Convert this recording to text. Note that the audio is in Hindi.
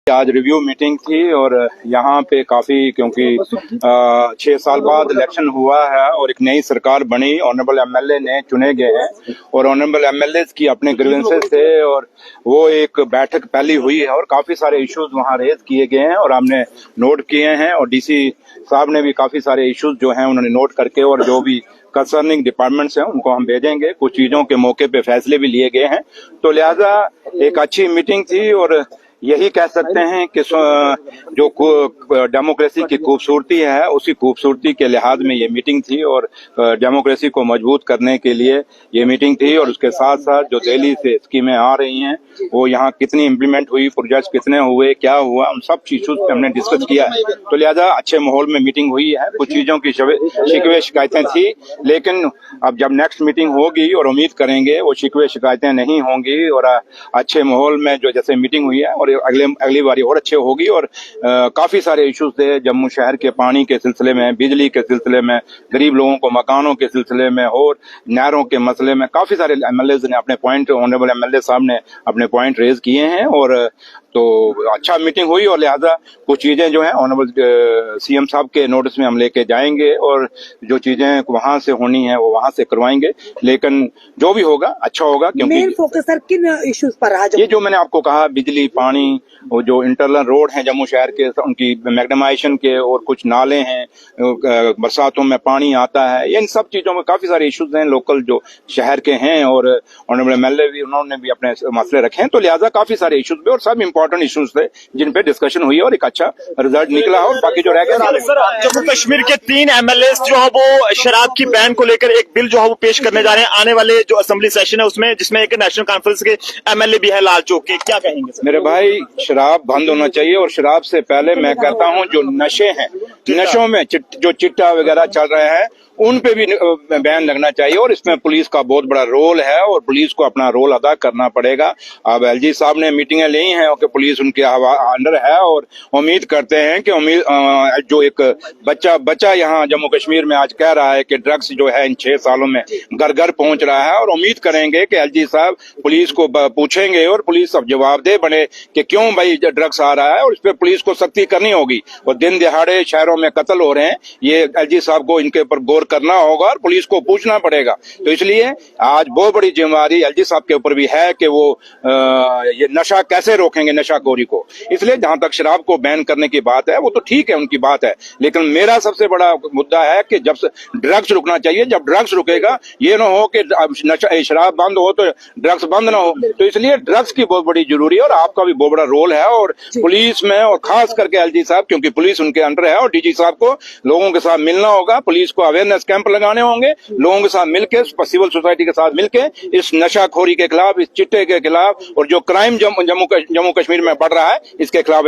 आज रिव्यू मीटिंग थी और यहाँ पे काफी क्योंकि 6 साल बाद इलेक्शन हुआ है और एक नई सरकार बनी, ऑनरेबल एमएलए ने चुने गए हैं और ऑनरेबल एमएलए की अपने ग्रीवेंसेस थे और वो एक बैठक पहली हुई है और काफी सारे इश्यूज वहाँ रेज किए गए हैं और हमने नोट किए हैं और डीसी साहब ने भी काफी सारे इश्यूज जो हैं उन्होंने नोट करके और जो भी कंसर्निंग डिपार्टमेंट्स हैं उनको हम भेजेंगे। कुछ चीजों के मौके पे फैसले भी लिए गए हैं, तो लिहाजा एक अच्छी मीटिंग थी और यही कह सकते हैं कि जो डेमोक्रेसी की खूबसूरती है उसी खूबसूरती के लिहाज में ये मीटिंग थी और डेमोक्रेसी को मजबूत करने के लिए ये मीटिंग थी। और उसके साथ साथ जो दिल्ली से स्कीमें आ रही हैं वो यहाँ कितनी इम्प्लीमेंट हुई, प्रोजेक्ट्स कितने हुए, क्या हुआ, उन सब इश्यूज पे हमने डिस्कस किया है। तो लिहाजा अच्छे माहौल में मीटिंग हुई है। कुछ चीजों की शिकवे शिकायतें थी, लेकिन अब जब नेक्स्ट मीटिंग होगी और उम्मीद करेंगे वो शिकवे शिकायतें नहीं होंगी और अच्छे माहौल में जो जैसे मीटिंग हुई है और अगली बारी और अच्छे होगी। और काफी सारे इश्यूज थे जम्मू शहर के पानी के सिलसिले में, बिजली के सिलसिले में, गरीब लोगों को मकानों के सिलसिले में और नहरों के मसले में काफी सारे एमएलए ने अपने पॉइंट, ऑनरेबल एमएलए साहब ने अपने पॉइंट रेज किए हैं और तो अच्छा मीटिंग हुई। और लिहाजा कुछ चीजें जो है ऑनरेबल सीएम साहब के नोटिस में हम लेके जाएंगे और जो चीजें वहां से होनी है वो वहां से करवाएंगे, लेकिन जो भी होगा अच्छा होगा। क्योंकि मेन फोकस सर किन इश्यूज पर रहा? ये जो मैंने आपको कहा, बिजली, पानी और जो इंटरनल रोड हैं जम्मू शहर के उनकी मैग्नेमाइजेशन के और कुछ नाले हैं, बरसातों में पानी आता है, इन सब चीजों में काफी सारे इश्यूज हैं लोकल जो शहर के हैं और ऑनरेबल एमएलए भी उन्होंने भी अपने मसले रखे हैं। तो लिहाजा काफी सारे इश्यूज भी और सब इंपॉर्टेंट इश्यूज थे जिन पे डिस्कशन हुई और एक अच्छा रिजल्ट निकला और बाकी जो रह गया। जम्मू कश्मीर के 3 एमएलए जो है वो शराब की बैन को लेकर एक बिल जो है वो पेश करने जा रहे हैं आने वाले जो असेंबली सेशन है उसमें, जिसमें एक नेशनल कॉन्फ्रेंस के एमएलए भी है लाल चौक के। क्या कहेंगे सर? मेरे भाई, शराब बंद होना चाहिए और शराब से पहले मैं कहता हूं जो नशे हैं, नशों में जो चिट्टा वगैरह चल रहे हैं उन पे भी बैन लगना चाहिए और इसमें पुलिस का बहुत बड़ा रोल है और पुलिस को अपना रोल अदा करना पड़ेगा। अब एलजी साहब ने मीटिंगें ली हैं कि पुलिस उनके अंडर है और उम्मीद करते हैं कि जो एक बच्चा यहाँ जम्मू कश्मीर में आज कह रहा है कि ड्रग्स जो है इन 6 सालों में घर घर पहुंच रहा है और उम्मीद करेंगे कि एलजी साहब पुलिस को पूछेंगे और पुलिस अब जवाबदेह बने कि क्यों भाई ड्रग्स आ रहा है और इस पर पुलिस को सख्ती करनी होगी। और दिन दिहाड़े शहरों में कत्ल हो रहे हैं, ये एलजी साहब को इनके ऊपर गौर करना होगा और पुलिस को पूछना पड़ेगा। तो इसलिए आज बहुत बड़ी जिम्मेदारी एलजी साहब के ऊपर भी है कि वो ये नशा कैसे रोकेंगे, नशाखोरी को। इसलिए जहां तक शराब को बैन करने की बात है वो तो ठीक है, उनकी बात है, लेकिन मेरा सबसे बड़ा मुद्दा है कि जब ड्रग्स रुकना चाहिए, जब ड्रग्स रुकेगा ये ना हो कि शराब बंद हो तो ड्रग्स बंद ना हो। तो इसलिए ड्रग्स की बहुत बड़ी जरूरी है और आपका भी बहुत बड़ा रोल है और पुलिस में, और खास करके एलजी साहब क्योंकि पुलिस उनके अंडर है, और डीजी साहब को लोगों के साथ मिलना होगा, पुलिस को अवेयरनेस कैंप लगाने होंगे, लोगों के साथ मिलकर, सिविल सोसाइटी के साथ मिलकर इस नशाखोरी के खिलाफ, इस चिट्टे के खिलाफ और जो क्राइम जम्मू कश्मीर में बढ़ रहा है इसके खिलाफ